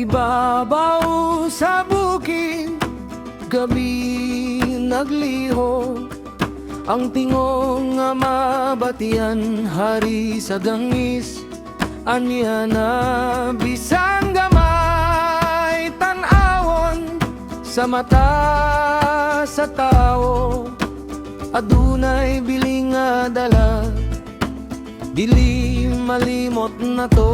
ibabaw sa bukid, gabi nagliho. Ang tingong nga mabatian, hari sa gangis. Anya na bisang gamay, tan-awon sa mata sa tao. Adunay biling nga dala, dili malimot na to.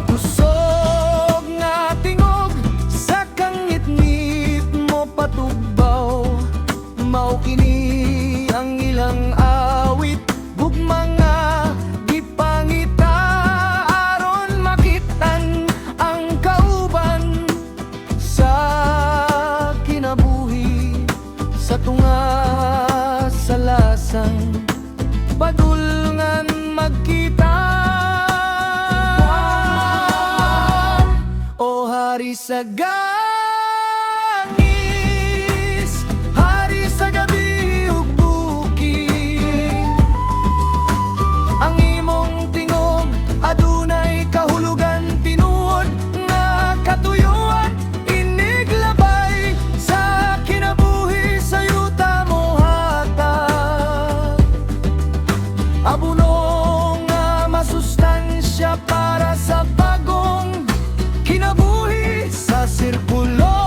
Kusog nga tingog sa kangit-ngit mo patugbaw. Mao kini ang ilang awit, gugma nga gipangita aron makitan ang kauban sa kinabuhi. Sa tunga sa lasang padulngan magkita. O hari sa gangis, hari sa gabi ug bukid, ang imong tingog adunay kahulugan, tinuod nga katuyuan. Iniglabay sa kinabuhi, sa yuta mo hatag. Abuno nga masustansya para sa bagong kinabuhi, sa sirkulo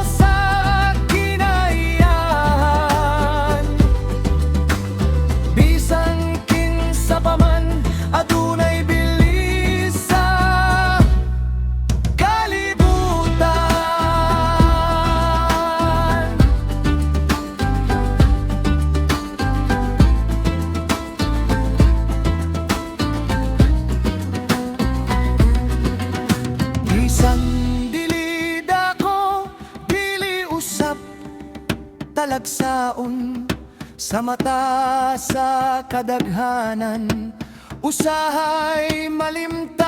sa kinaiyahan. Bisan kinsa pa man adunay bilis sa kalibutan. Bisan dili dako, dili usap talagsaon sa mata sa kadaghanan. Usahay malimtan